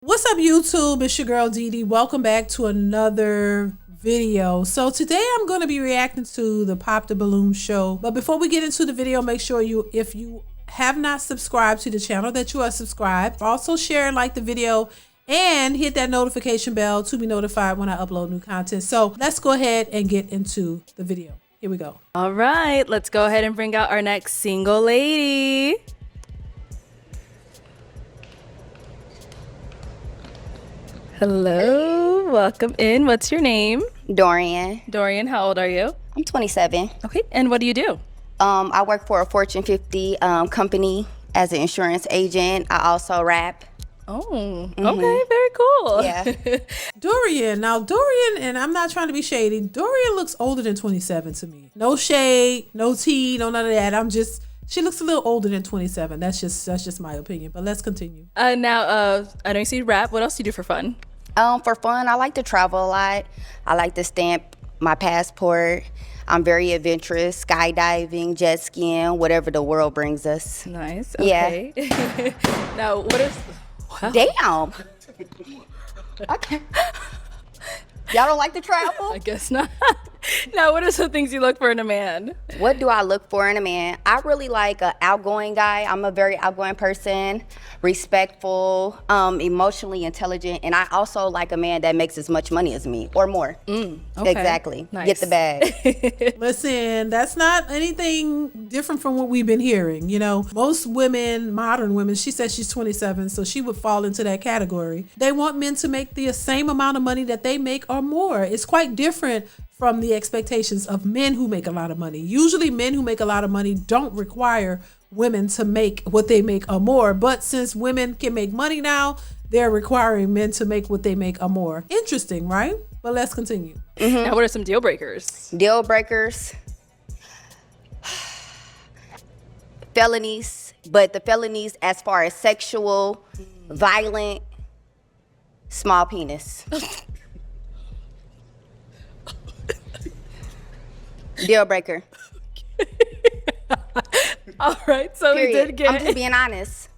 What's up, YouTube? It's your girl DeeDee. Welcome back to another video. So today I'm going to be reacting to the Pop the Balloon show. But before we get into the video, make sure if you have not subscribed to the channel, that you are subscribed. Also share and like the video and hit that notification bell to be notified when I upload new content. So let's go ahead and get into the video. Here we go. All right, let's go ahead and bring out our next single lady. Hello, welcome in. What's your name? Dorian. Dorian, how old are you? I'm 27. Okay, and what do you do? I work for a Fortune 50 company as an insurance agent. I also rap. Oh, okay, very cool. Yeah. Dorian. Now, Dorian, and I'm not trying to be shady, Dorian looks older than 27 to me. No shade, no tea, no none of that. She looks a little older than 27. That's just my opinion. But let's continue. Now, I know you see rap. What else do you do for fun? For fun, I like to travel a lot. I like to stamp my passport. I'm very adventurous, skydiving, jet skiing, whatever the world brings us. Nice. Okay. Yeah. Now, what is? Wow. Damn. Okay. Y'all don't like to travel? I guess not. Now, what are some things you look for in a man? What do I look for in a man? I really like an outgoing guy. I'm a very outgoing person, respectful, emotionally intelligent, and I also like a man that makes as much money as me or more. Okay. Exactly. Nice. Get the bag. Listen, that's not anything different from what we've been hearing. You know, most women, modern women, she says she's 27, so she would fall into that category. They want men to make the same amount of money that they make or more. It's quite different from the expectations of men who make a lot of money. Usually men who make a lot of money don't require women to make what they make or more. But since women can make money now, they're requiring men to make what they make or more. Interesting, right? But let's continue. Now, what are some deal breakers? Deal breakers. Felonies, but the felonies as far as sexual, violent, small penis. Deal breaker. All right, so Period. I'm just being honest.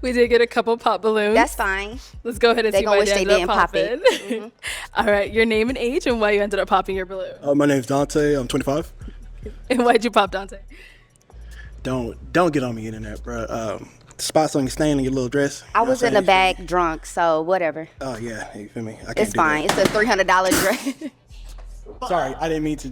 we did get a couple pop balloons. That's fine. Let's go ahead and They see gonna why wish you they ended didn't up pop popping. it. All right, your name and age and why you ended up popping your balloon. My name's Dante. I'm 25. And why'd you pop Dante? Don't get on me internet, bro. Spots on your stain on your little dress. I was in the bag drunk, so whatever. Oh yeah, you feel me? I can't It's do fine. that. It's a $300 dress. Sorry, I didn't mean to.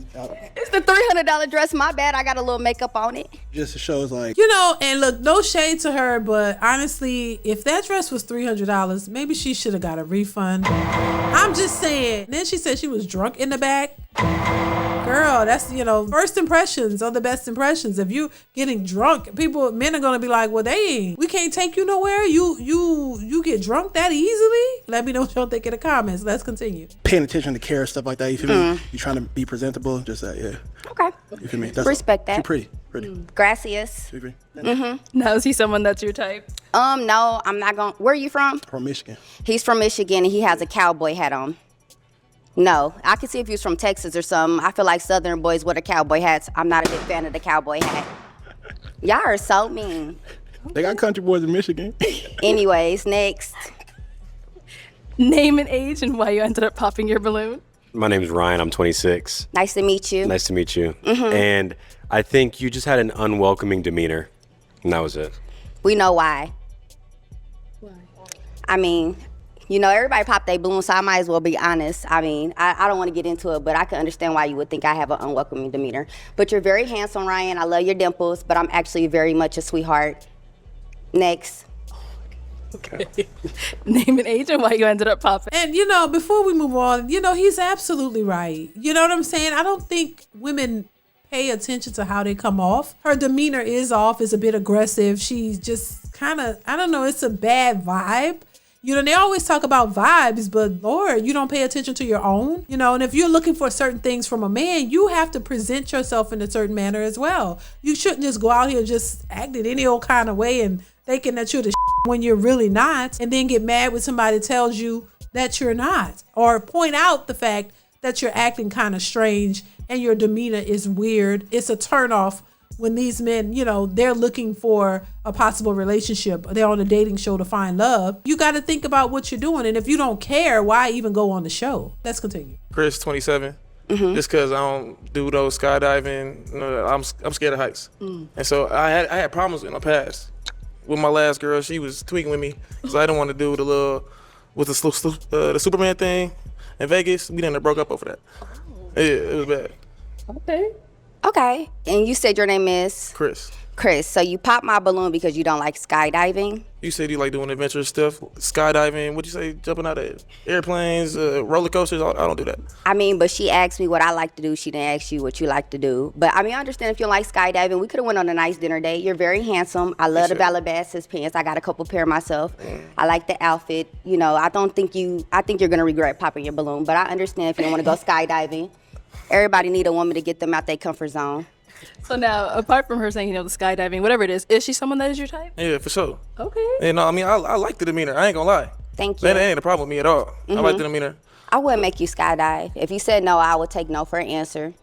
It's the $300 dress. My bad. I got a little makeup on it. Just to show, it's like, You know, and look, no shade to her, but honestly, if that dress was $300, maybe she should have got a refund. I'm just saying. Then she said she was drunk in the back. Girl, that's, first impressions are the best impressions. If you getting drunk, men are gonna be like, well, we can't take you nowhere. You get drunk that easily? Let me know what y'all think in the comments. Let's continue. paying attention to care, stuff like that. You feel me? You trying to be presentable, just that, yeah. Okay. You feel me? That's Respect that. She pretty. Gracias. You feel me? Now, is he someone that's your type? No, I'm not going. Where are you from? From Michigan. He's from Michigan and he has a cowboy hat on. No, I could see if he was from Texas or something. I feel like Southern boys wear the cowboy hats. I'm not a big fan of the cowboy hat. Y'all are so mean. They got country boys in Michigan. Anyways, next. Name and age and why you ended up popping your balloon. My name's Ryan. I'm 26. Nice to meet you. Nice to meet you. And I think you just had an unwelcoming demeanor, and that was it. We know why. Why? I mean, everybody pop their balloon, so I might as well be honest. I mean, I don't want to get into it, but I can understand why you would think I have an unwelcoming demeanor. But you're very handsome, Ryan. I love your dimples, but I'm actually very much a sweetheart. Next. Okay. Name and age and why you ended up popping. And before we move on, he's absolutely right. You know what I'm saying? I don't think women pay attention to how they come off. Her demeanor is off, is a bit aggressive. She's just kind of, I don't know, it's a bad vibe. They always talk about vibes, but Lord, you don't pay attention to your own, and if you're looking for certain things from a man, you have to present yourself in a certain manner as well. You shouldn't just go out here just acting any old kind of way and thinking that you're the when you're really not, and then get mad when somebody tells you that you're not, or point out the fact that you're acting kind of strange and your demeanor is weird. It's a turnoff when these men, you know, they're looking for a possible relationship, they're on a dating show to find love, you got to think about what you're doing. And if you don't care, why even go on the show? Let's continue. Chris, 27. Just because I don't do those skydiving, I'm scared of heights. And so I had problems in the past. With my last girl, she was tweaking with me because I didn't want to do the Superman thing in Vegas. We done broke up over that. Yeah, it was bad. Okay. And you said your name is? Chris, So you popped my balloon because you don't like skydiving? you said you like doing adventurous stuff, skydiving. What'd you say? Jumping out of airplanes, roller coasters. I don't do that. I mean, but she asked me what I like to do. She didn't ask you what you like to do. But I mean, I understand if you don't like skydiving. We could have went on a nice dinner date. You're very handsome. I love the Calabasas pants. I got a couple pair myself. I like the outfit. You know, I think you're gonna regret popping your balloon. But I understand if you don't want to go skydiving. Everybody need a woman to get them out their comfort zone. So now, apart from her saying, the skydiving, whatever it is she someone that is your type? Yeah, for sure. Okay. You know, I mean, I like the demeanor. I ain't gonna lie. Thank you. That ain't a problem with me at all. I like the demeanor. I wouldn't make you skydive. If you said no, I would take no for an answer.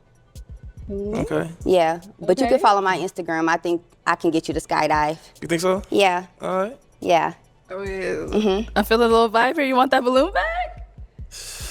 Okay. Yeah, but you Okay. can follow my Instagram. I think I can get you to skydive. You think so? Yeah, All right. yeah. I'm feeling a little vibe here. You want that balloon back?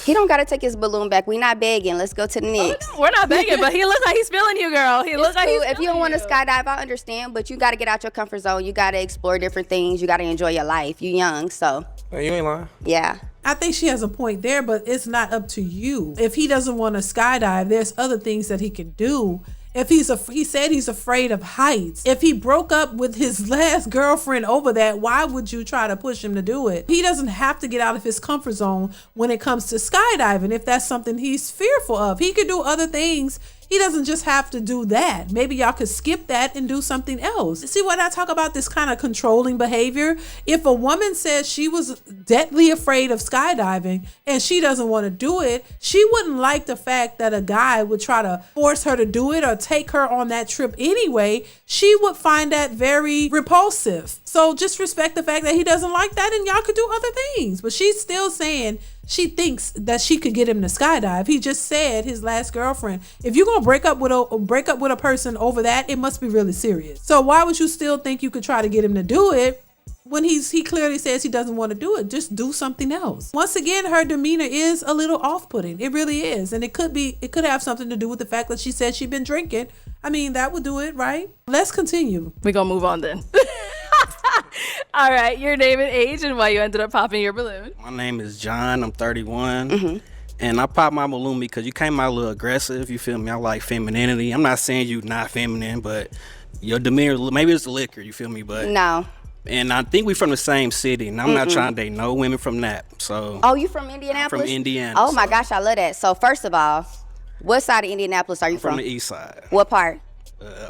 He don't gotta take his balloon back. We not begging. Let's go to the next. We're not begging, but he looks like he's feeling you, girl. He looks like Cool. he's If you don't feeling want to skydive, I understand, but you gotta get out your comfort zone. You gotta explore different things. You gotta enjoy your life. You young, so Hey, you ain't lying. yeah. I think she has a point there, but it's not up to you. If he doesn't want to skydive, there's other things that he can do. If he said he's afraid of heights. If he broke up with his last girlfriend over that, why would you try to push him to do it? He doesn't have to get out of his comfort zone when it comes to skydiving if that's something he's fearful of. He could do other things. He doesn't just have to do that. Maybe y'all could skip that and do something else. See, when I talk about this kind of controlling behavior, if a woman says she was deathly afraid of skydiving and she doesn't want to do it, she wouldn't like the fact that a guy would try to force her to do it or take her on that trip anyway. She would find that very repulsive. So just respect the fact that he doesn't like that and y'all could do other things. But she's still saying she thinks that she could get him to skydive. He just said his last girlfriend. If you're gonna break up with a person over that, it must be really serious. So why would you still think you could try to get him to do it when he clearly says he doesn't want to do it? Just do something else. Once again, her demeanor is a little off-putting. It really is, and it could have something to do with the fact that she said she'd been drinking. I mean, that would do it, right? Let's continue. We're going to move on then. All right, your name and age and why you ended up popping your balloon. My name is John. I'm 31. And I popped my balloon because you came out a little aggressive. You feel me? I like femininity. I'm not saying you not feminine, but your demeanor, maybe it's the liquor, you feel me? But No. And I think we from the same city, and I'm not trying to date no women from that. So Oh, you from Indianapolis? from Indiana. Oh my gosh, I love that. So first of all, what side of Indianapolis are you from the east side, What part?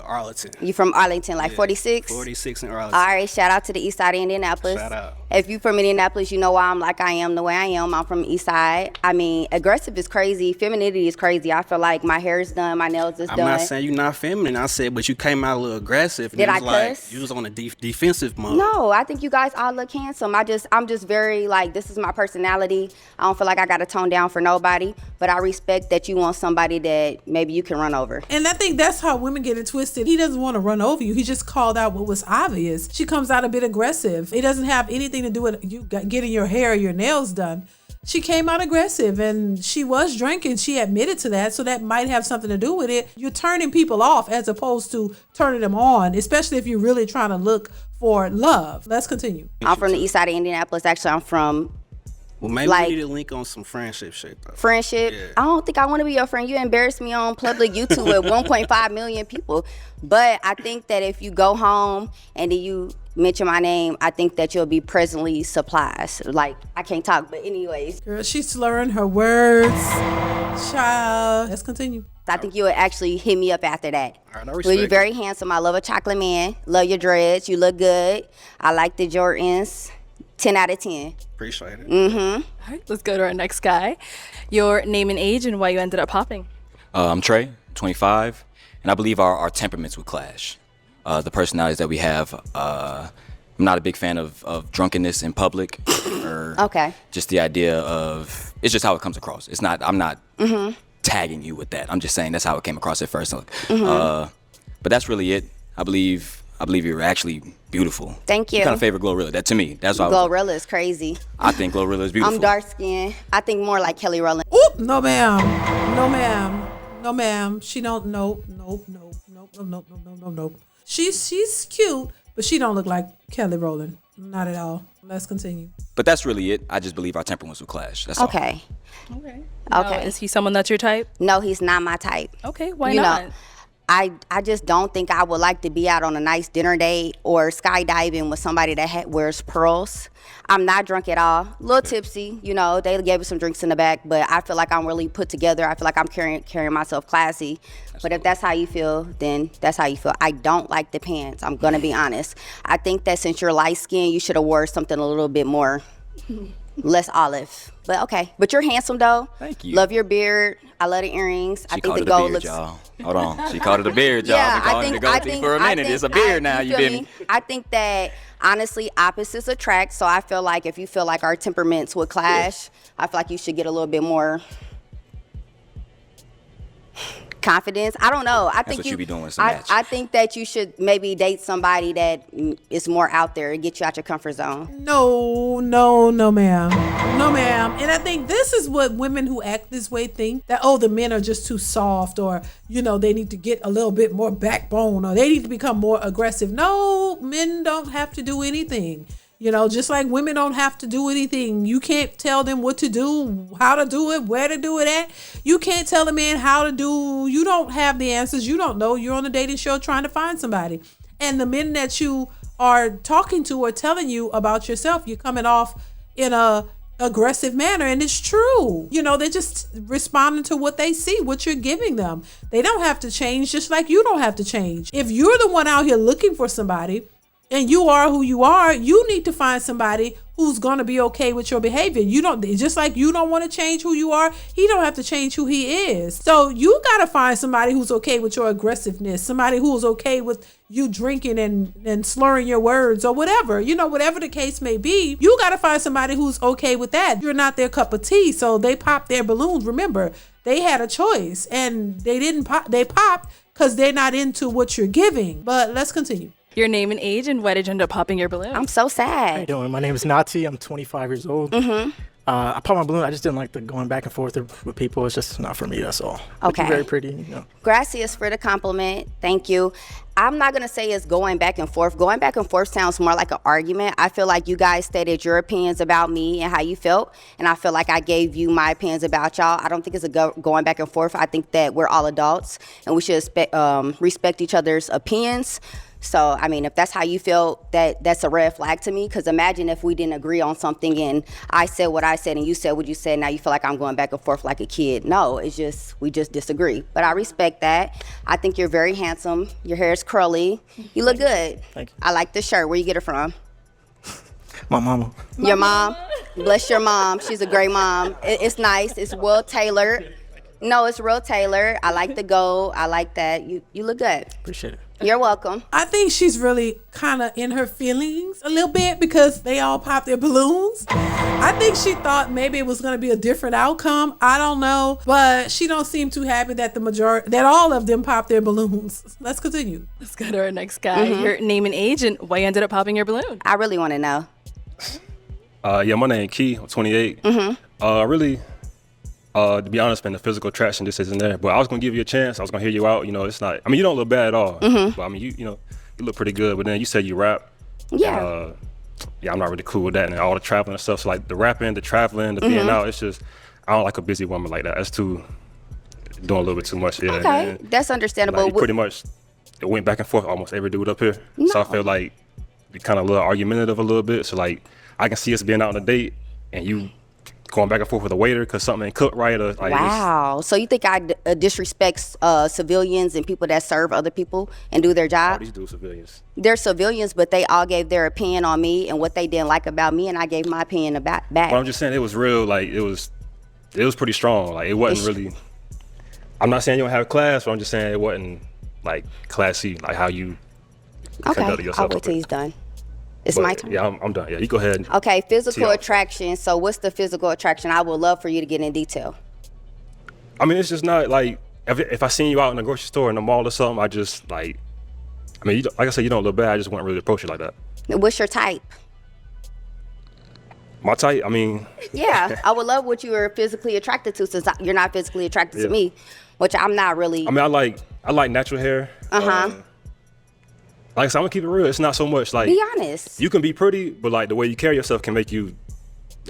Arlington. You from Arlington, like 46? 46 in Arlington. All right, shout out to the east side of Indianapolis. Shout out. If you from Indianapolis, you know why I'm like I am the way I am. I'm from the east side. I mean, aggressive is crazy. Femininity is crazy. I feel like my hair is done, my nails is I'm done. not saying you're not feminine. I said, but you came out a little aggressive. And Did it I was like, cuss? you was on a defensive mode. No, I think you guys all look handsome. I'm just very like, this is my personality. I don't feel like I got to tone down for nobody, but I respect that you want somebody that maybe you can run over. And I think that's how women get it twisted. He doesn't want to run over you. He just called out what was obvious. She comes out a bit aggressive. It doesn't have anything to do with you getting your hair or your nails done. She came out aggressive and she was drinking. She admitted to that. So that might have something to do with it. You're turning people off as opposed to turning them on, especially if you're really trying to look for love. Let's continue. I'm from the east side of Indianapolis. Actually, I'm from Well, maybe Like- we need to link on some friendship shit, though. friendship. Yeah. I don't think I want to be your friend. You embarrassed me on public YouTube with 1.5 million people. But I think that if you go home and then you mention my name, I think that you'll be presently surprised. Like, I can't talk, but anyways, Girl, she's slurring her words. Child. Let's continue. I think you would actually hit me up after that. All right, I Well, respect you're very handsome. I love a chocolate man. Love your dreads. You look good. I like the Jordans. 10 out of 10. Appreciate it. All right, let's go to our next guy. Your name and age and why you ended up popping. I'm Trey, 25, and I believe our temperaments would clash. The personalities that we have, I'm not a big fan of drunkenness in public or Okay. just the idea of, it's just how it comes across. It's not, I'm not tagging you with that. I'm just saying that's how it came across at first. But But that's really it. I believe you're actually beautiful. Thank you. You kind of favor Glorilla. That to me, that's what Glorilla is crazy. I think Glorilla is beautiful. I'm dark skinned. I think more like Kelly Rowland. Oop, no ma'am. No ma'am. No ma'am. She don't nope. She's cute, but she don't look like Kelly Rowland. Not at all. Let's continue. But that's really it. I just believe our temperaments will clash. That's Okay. all. Okay. Okay. Is he someone that's your type? No, he's not my type. Okay. Why You not? know, I just don't think I would like to be out on a nice dinner date or skydiving with somebody that wears pearls. I'm not drunk at all. A little tipsy, you know. They gave us some drinks in the back, but I feel like I'm really put together. I feel like I'm carrying myself classy. But if that's how you feel, then that's how you feel. I don't like the pants. I'm gonna be honest. I think that since you're light skinned, you should have wore something a little bit more less olive. But okay. But you're handsome though. Thank you. Love your beard. I love the earrings. I She think called the it a gold beard, looks. y'all. Hold on. She called it a beard, y'all. Yeah, Been calling it a goatee for a minute. It's a beard now. You feel me? I think that honestly, opposites attract. So I feel like if you feel like our temperaments would clash, I feel like you should get a little bit more confidence. I don't know. I think what you be doing with some match. I think that you should maybe date somebody that is more out there and get you out your comfort zone. No, ma'am. No, ma'am. And I think this is what women who act this way think, that, oh, the men are just too soft, or, you know, they need to get a little bit more backbone, or they need to become more aggressive. No, men don't have to do anything. You know, just like women don't have to do anything. You can't tell them what to do, how to do it, where to do it at. You can't tell a man how to do. You don't have the answers. You don't know. You're on a dating show trying to find somebody. And the men that you are talking to or telling you about yourself, you're coming off in a aggressive manner. And it's true. You know, they're just responding to what they see, what you're giving them. They don't have to change, just like you don't have to change. If you're the one out here looking for somebody, and you are who you are, you need to find somebody who's going to be okay with your behavior. You don't, just like you don't want to change who you are, he don't have to change who he is. So you got to find somebody who's okay with your aggressiveness, somebody who's okay with you drinking and slurring your words or whatever, you know, whatever the case may be. You got to find somebody who's okay with that. You're not their cup of tea. So they popped their balloons. Remember, they had a choice and they didn't pop. They popped because they're not into what you're giving. But let's continue. Your name and age, and why did you end up popping your balloon? I'm so How you sad. doing? My name is Nati. I'm 25 years old. I popped my balloon. I just didn't like the going back and forth with people. It's just not for me. That's all. But Okay. you're very pretty. You know. Gracias for the compliment. Thank you. I'm not going to say it's going back and forth. Going back and forth sounds more like an argument. I feel like you guys stated your opinions about me and how you felt, and I feel like I gave you my opinions about y'all. I don't think it's a going back and forth. I think that we're all adults, and we should respect each other's opinions. So, I mean, if that's how you feel, that's a red flag to me, because imagine if we didn't agree on something and I said what I said and you said what you said, now you feel like I'm going back and forth like a kid. No, it's just, we just disagree. But I respect that. I think you're very handsome. Your hair is curly. You look good. Thank you. I like the shirt. Where you get it from? My mama. Your mom? Bless your mom. She's a great mom. It's nice. It's well tailored. No, it's real tailored. I like the gold. I like that. You look good. Appreciate it. You're welcome. I think she's really kind of in her feelings a little bit because they all popped their balloons. I think she thought maybe it was going to be a different outcome. I don't know, but she don't seem too happy that that all of them popped their balloons. Let's continue. Let's go to our next guy. Your name and age, and why you ended up popping your balloon. I really want to know. Yeah, my name Key. I'm 28. Really, to be honest, man, the physical attraction just isn't there. But I was gonna give you a chance. I was gonna hear you out. You know, it's not. I mean, you don't look bad at all. But I mean, you look pretty good. But then you said you rap. Yeah. Yeah, I'm not really cool with that. And all the traveling and stuff. So like the rapping, the traveling, the being out. It's just I don't like a busy woman like that. That's doing a little bit too much. Yeah. Okay, And that's understandable. like, pretty much, it went back and forth almost every dude up here. So I feel like we kind of a little argumentative a little bit. So like I can see us being out on a date and you going back and forth with a waiter because something ain't cooked right. Or like Wow. So you think I disrespect civilians and people that serve other people and do their all job? these dudes civilians. They're civilians, but they all gave their opinion on me and what they didn't like about me, and I gave my opinion back. But I'm just saying it was real. Like it was pretty strong. Like it wasn't really. I'm not saying you don't have class, but I'm just saying it wasn't like classy. Like how you conducted Okay, yourself. I'll up wait till here. he's done. It's But, my turn. Yeah, I'm done. Yeah, you go ahead. Okay, physical See y'all. attraction. So what's the physical attraction? I would love for you to get in detail. I mean, it's just not like if I seen you out in the grocery store in the mall or something, I just like I mean, like I said, you don't look bad. I just wouldn't really approach it like that. What's your type? My type, I mean, Yeah, I would love what you are physically attracted to, since you're not physically attracted to me, which I'm not really. I mean, I like natural hair. Like I said, I'm gonna keep it real. It's not so much like. Be honest. You can be pretty, but like the way you carry yourself can make you.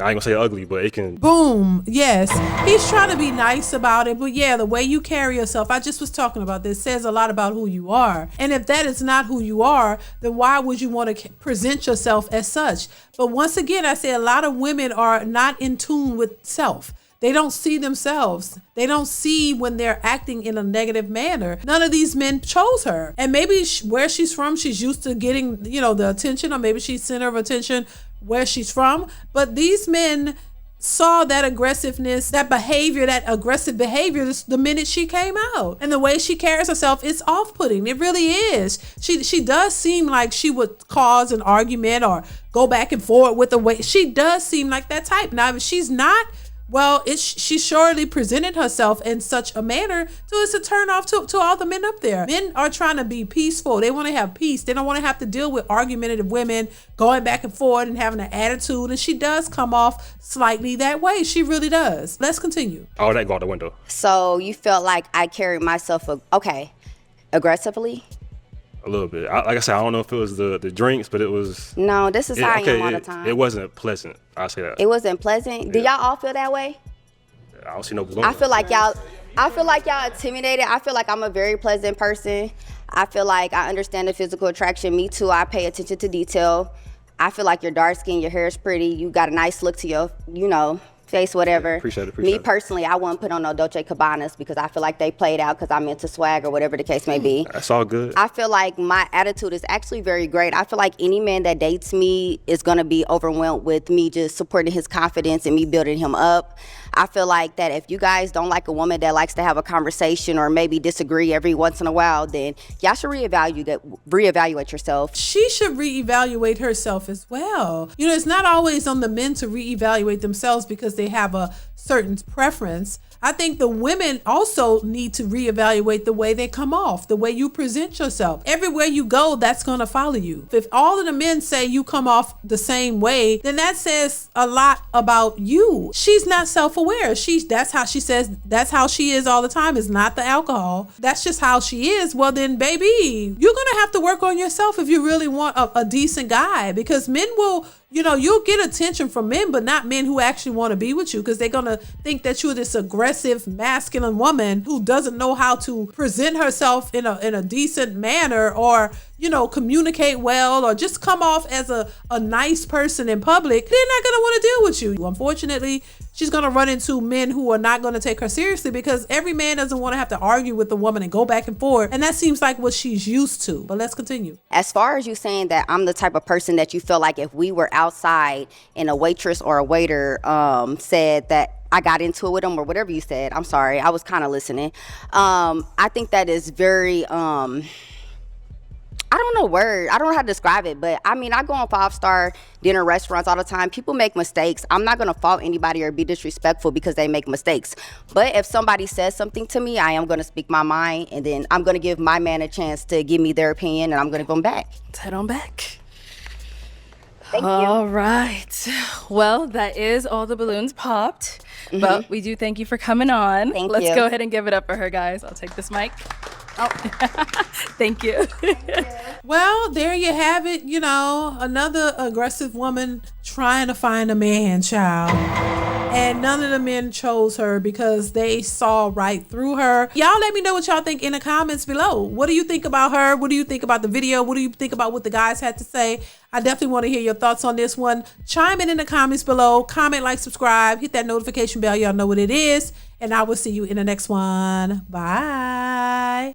I ain't gonna say ugly, but it can. Boom. Yes. He's trying to be nice about it. But yeah, the way you carry yourself, I just was talking about this, says a lot about who you are. And if that is not who you are, then why would you want to present yourself as such? But once again, I say a lot of women are not in tune with self. They don't see themselves. They don't see when they're acting in a negative manner. None of these men chose her. And maybe where she's from, she's used to getting, the attention, or maybe she's center of attention where she's from. But these men saw that aggressiveness, that behavior, that aggressive behavior the minute she came out. And the way she carries herself, it's off-putting. It really is. She does seem like she would cause an argument or go back and forth with the way. She does seem like that type. Now, if she's not, well, she surely presented herself in such a manner so it's a turn off to all the men up there. Men are trying to be peaceful. They want to have peace. They don't want to have to deal with argumentative women going back and forth and having an attitude. And she does come off slightly that way. She really does. Let's continue. All that go out the window. So you felt like I carried myself, aggressively? A little bit. Like I said, I don't know if it was the drinks, but it was. No, this is how I am all the time. It wasn't pleasant. I'll say that. It wasn't pleasant. Do y'all all feel that way? I don't see no balloon. I feel like y'all intimidated. I feel like I'm a very pleasant person. I feel like I understand the physical attraction. Me too. I pay attention to detail. I feel like you're dark skinned, your hair is pretty, you got a nice look to your, face, whatever. Appreciate it. Me personally, I wouldn't put on no Dolce Cabbanas because I feel like they played out because I'm into swag or whatever the case may be. That's all good. I feel like my attitude is actually very great. I feel like any man that dates me is going to be overwhelmed with me just supporting his confidence and me building him up. I feel like that if you guys don't like a woman that likes to have a conversation or maybe disagree every once in a while, then y'all should reevaluate yourself. She should reevaluate herself as well. It's not always on the men to reevaluate themselves because they have a certain preference. I think the women also need to reevaluate the way they come off, the way you present yourself. Everywhere you go, that's going to follow you. If all of the men say you come off the same way, then that says a lot about you. She's not self-aware. That's how she says, that's how she is all the time. It's not the alcohol. That's just how she is. Well, then, baby, you're going to have to work on yourself if you really want a decent guy, because men will, you'll get attention from men, but not men who actually want to be with you, because they're going to think that you're this aggressive, masculine woman who doesn't know how to present herself in a decent manner, or communicate well, or just come off as a nice person in public. They're not going to want to deal with you. Unfortunately, she's going to run into men who are not going to take her seriously, because every man doesn't want to have to argue with the woman and go back and forth. And that seems like what she's used to. But let's continue. As far as you saying that I'm the type of person that you feel like if we were outside and a waitress or a waiter said that I got into it with them or whatever you said, I'm sorry, I was kind of listening. I think that is very... I don't know how to describe it, but I mean, I go on 5-star dinner restaurants all the time. People make mistakes. I'm not going to fault anybody or be disrespectful because they make mistakes. But if somebody says something to me, I am going to speak my mind, and then I'm going to give my man a chance to give me their opinion, and I'm going to give them back. Let's head on back. Thank you. All right. Well, that is all the balloons popped. Mm-hmm. But we do thank you for coming on. Let's go ahead and give it up for her, guys. I'll take this mic. Oh. Thank you. Well, there you have it. Another aggressive woman trying to find a man, child. And none of the men chose her because they saw right through her. Y'all let me know what y'all think in the comments below. What do you think about her? What do you think about the video? What do you think about what the guys had to say? I definitely want to hear your thoughts on this one. Chime in the comments below. Comment, like, subscribe. Hit that notification bell. Y'all know what it is. And I will see you in the next one. Bye.